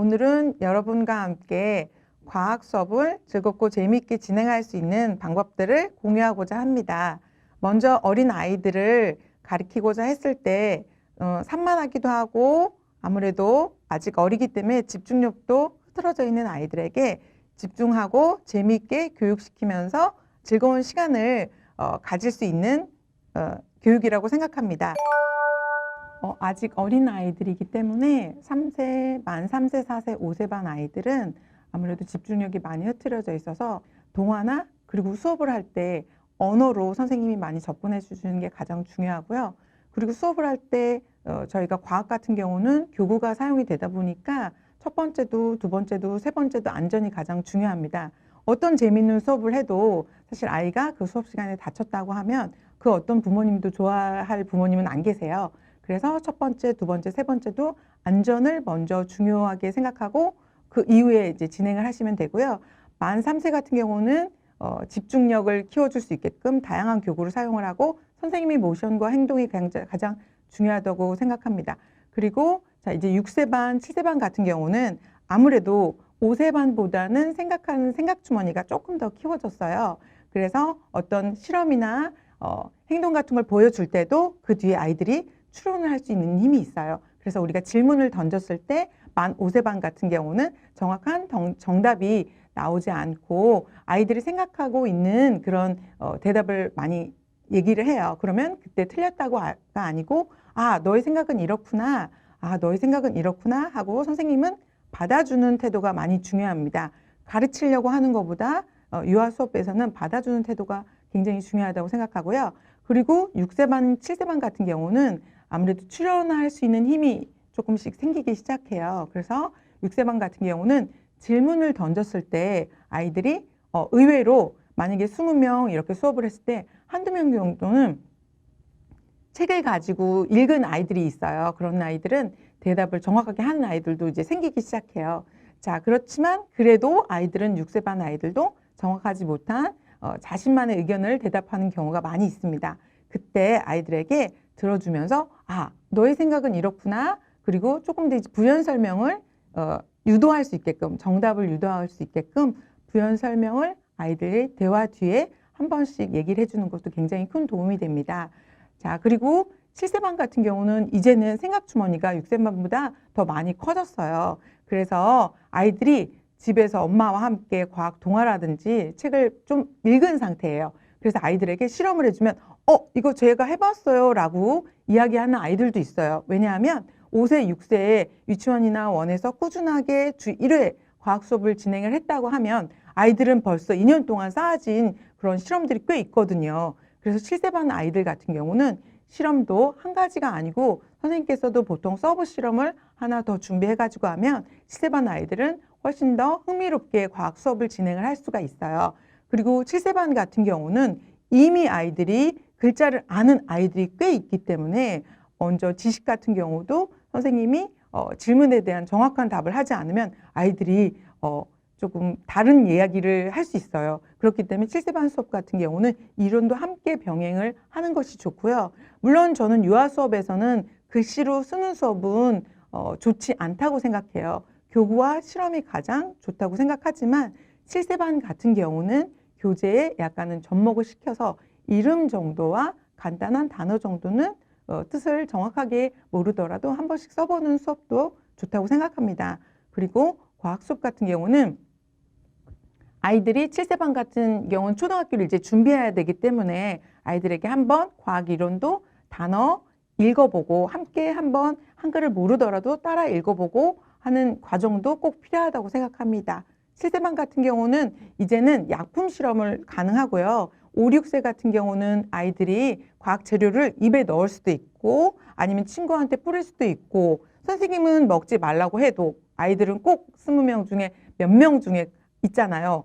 오늘은 여러분과 함께 과학 수업을 즐겁고 재미있게 진행할 수 있는 방법들을 공유하고자 합니다. 먼저 어린 아이들을 가르치고자 했을 때 산만하기도 하고 아무래도 아직 어리기 때문에 집중력도 흐트러져 있는 아이들에게 집중하고 재미있게 교육시키면서 즐거운 시간을 가질 수 있는 교육이라고 생각합니다. 아직 어린 아이들이기 때문에 만 3세, 4세, 5세 반 아이들은 아무래도 집중력이 많이 흐트러져 있어서 동화나 그리고 수업을 할 때 언어로 선생님이 많이 접근해 주시는 게 가장 중요하고요. 그리고 수업을 할 때 저희가 과학 같은 경우는 교구가 사용이 되다 보니까 첫 번째도 두 번째도 세 번째도 안전이 가장 중요합니다. 어떤 재미있는 수업을 해도 사실 아이가 그 수업 시간에 다쳤다고 하면 그 어떤 부모님도 좋아할 부모님은 안 계세요. 그래서 첫 번째, 두 번째, 세 번째도 안전을 먼저 중요하게 생각하고 그 이후에 이제 진행을 하시면 되고요. 만 3세 같은 경우는 집중력을 키워줄 수 있게끔 다양한 교구를 사용을 하고 선생님의 모션과 행동이 가장 중요하다고 생각합니다. 그리고 자 이제 6세 반, 7세 반 같은 경우는 아무래도 5세 반보다는 생각하는 생각 주머니가 조금 더 키워졌어요. 그래서 어떤 실험이나 행동 같은 걸 보여줄 때도 그 뒤에 아이들이 추론을 할 수 있는 힘이 있어요. 그래서 우리가 질문을 던졌을 때 만 5세 반 같은 경우는 정확한 정답이 나오지 않고 아이들이 생각하고 있는 그런 대답을 많이 얘기를 해요. 그러면 그때 틀렸다고가 아니고 너의 생각은 이렇구나. 너의 생각은 이렇구나 하고 선생님은 받아주는 태도가 많이 중요합니다. 가르치려고 하는 것보다 유아 수업에서는 받아주는 태도가 굉장히 중요하다고 생각하고요. 그리고 6세 반, 7세 반 같은 경우는 아무래도 추론할 수 있는 힘이 조금씩 생기기 시작해요. 그래서 6세 반 같은 경우는 질문을 던졌을 때 아이들이 의외로 만약에 20명 이렇게 수업을 했을 때 한두 명 정도는 책을 가지고 읽은 아이들이 있어요. 그런 아이들은 대답을 정확하게 하는 아이들도 이제 생기기 시작해요. 자, 그렇지만 그래도 아이들은 6세 반 아이들도 정확하지 못한 자신만의 의견을 대답하는 경우가 많이 있습니다. 그때 아이들에게 들어주면서 너의 생각은 이렇구나. 그리고 조금 더 부연 설명을 유도할 수 있게끔 정답을 유도할 수 있게끔 부연 설명을 아이들의 대화 뒤에 한 번씩 얘기를 해주는 것도 굉장히 큰 도움이 됩니다. 자, 그리고 7세 반 같은 경우는 이제는 생각 주머니가 6세 반보다 더 많이 커졌어요. 그래서 아이들이 집에서 엄마와 함께 과학 동화라든지 책을 좀 읽은 상태예요. 그래서 아이들에게 실험을 해주면 이거 제가 해봤어요 라고 이야기하는 아이들도 있어요. 왜냐하면 5세, 6세에 유치원이나 원에서 꾸준하게 주 1회 과학 수업을 진행을 했다고 하면 아이들은 벌써 2년 동안 쌓아진 그런 실험들이 꽤 있거든요. 그래서 7세 반 아이들 같은 경우는 실험도 한 가지가 아니고 선생님께서도 보통 서브 실험을 하나 더 준비해가지고 하면 7세 반 아이들은 훨씬 더 흥미롭게 과학 수업을 진행을 할 수가 있어요. 그리고 7세 반 같은 경우는 이미 아이들이 글자를 아는 아이들이 꽤 있기 때문에 먼저 지식 같은 경우도 선생님이 질문에 대한 정확한 답을 하지 않으면 아이들이 조금 다른 이야기를 할 수 있어요. 그렇기 때문에 7세 반 수업 같은 경우는 이론도 함께 병행을 하는 것이 좋고요. 물론 저는 유아 수업에서는 글씨로 쓰는 수업은 좋지 않다고 생각해요. 교구와 실험이 가장 좋다고 생각하지만 7세 반 같은 경우는 교재에 약간은 접목을 시켜서 이름 정도와 간단한 단어 정도는 뜻을 정확하게 모르더라도 한 번씩 써보는 수업도 좋다고 생각합니다. 그리고 과학 수업 같은 경우는 아이들이 7세 반 같은 경우는 초등학교를 이제 준비해야 되기 때문에 아이들에게 한번 과학 이론도 단어 읽어보고 함께 한번 한글을 모르더라도 따라 읽어보고 하는 과정도 꼭 필요하다고 생각합니다. 7세 반 같은 경우는 이제는 약품 실험을 가능하고요. 5, 6세 같은 경우는 아이들이 과학 재료를 입에 넣을 수도 있고 아니면 친구한테 뿌릴 수도 있고 선생님은 먹지 말라고 해도 아이들은 꼭 20명 중에 몇 명 중에 있잖아요.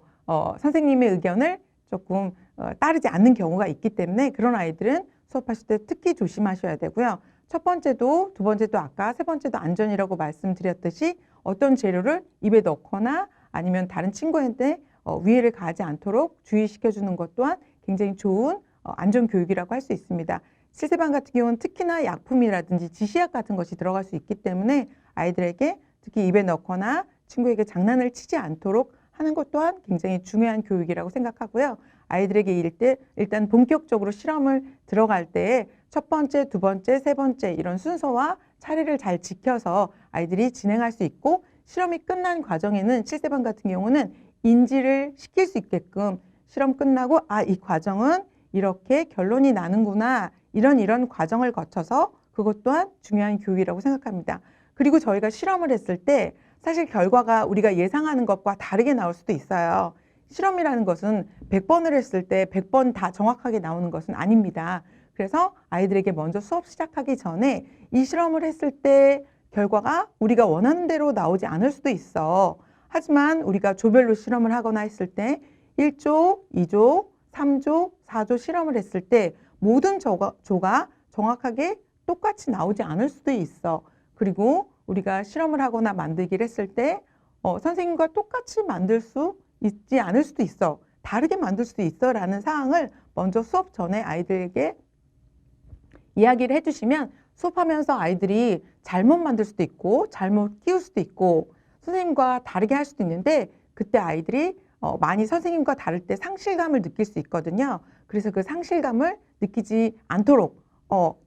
선생님의 의견을 조금 따르지 않는 경우가 있기 때문에 그런 아이들은 수업하실 때 특히 조심하셔야 되고요. 첫 번째도 두 번째도 아까 세 번째도 안전이라고 말씀드렸듯이 어떤 재료를 입에 넣거나 아니면 다른 친구한테 위해를 가하지 않도록 주의시켜주는 것 또한 굉장히 좋은 안전교육이라고 할 수 있습니다. 7세 반 같은 경우는 특히나 약품이라든지 지시약 같은 것이 들어갈 수 있기 때문에 아이들에게 특히 입에 넣거나 친구에게 장난을 치지 않도록 하는 것 또한 굉장히 중요한 교육이라고 생각하고요. 아이들에게 일단 본격적으로 실험을 들어갈 때 첫 번째, 두 번째, 세 번째 이런 순서와 차례를 잘 지켜서 아이들이 진행할 수 있고, 실험이 끝난 과정에는 7세반 같은 경우는 인지를 시킬 수 있게끔 실험 끝나고 이 과정은 이렇게 결론이 나는구나, 이런 과정을 거쳐서 그것 또한 중요한 교육이라고 생각합니다. 그리고 저희가 실험을 했을 때 사실 결과가 우리가 예상하는 것과 다르게 나올 수도 있어요. 실험이라는 것은 100번을 했을 때 100번 다 정확하게 나오는 것은 아닙니다. 그래서 아이들에게 먼저 수업 시작하기 전에 이 실험을 했을 때 결과가 우리가 원하는 대로 나오지 않을 수도 있어. 하지만 우리가 조별로 실험을 하거나 했을 때 1조, 2조, 3조, 4조 실험을 했을 때 모든 조가 정확하게 똑같이 나오지 않을 수도 있어. 그리고 우리가 실험을 하거나 만들기를 했을 때 선생님과 똑같이 만들 수 있지 않을 수도 있어. 다르게 만들 수도 있어 라는 사항을 먼저 수업 전에 아이들에게 이야기를 해주시면 수업하면서 아이들이 잘못 만들 수도 있고 잘못 끼울 수도 있고 선생님과 다르게 할 수도 있는데, 그때 아이들이 많이 선생님과 다를 때 상실감을 느낄 수 있거든요. 그래서 그 상실감을 느끼지 않도록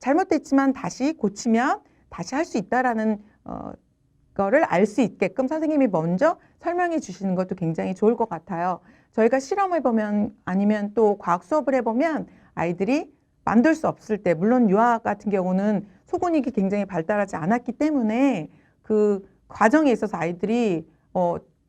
잘못됐지만 다시 고치면 다시 할 수 있다라는 거를 알 수 있게끔 선생님이 먼저 설명해 주시는 것도 굉장히 좋을 것 같아요. 저희가 실험을 보면 아니면 또 과학 수업을 해보면 아이들이 만들 수 없을 때, 물론 유아 같은 경우는 소근육이 굉장히 발달하지 않았기 때문에 그 과정에 있어서 아이들이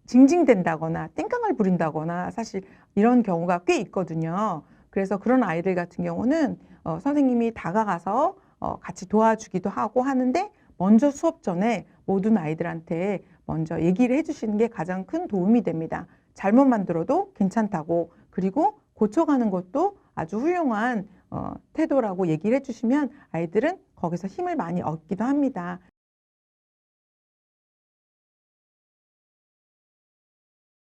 징징댄다거나 땡깡을 부린다거나 사실 이런 경우가 꽤 있거든요. 그래서 그런 아이들 같은 경우는 선생님이 다가가서 같이 도와주기도 하고 하는데, 먼저 수업 전에 모든 아이들한테 먼저 얘기를 해주시는 게 가장 큰 도움이 됩니다. 잘못 만들어도 괜찮다고, 그리고 고쳐가는 것도 아주 훌륭한 태도라고 얘기를 해주시면 아이들은 거기서 힘을 많이 얻기도 합니다.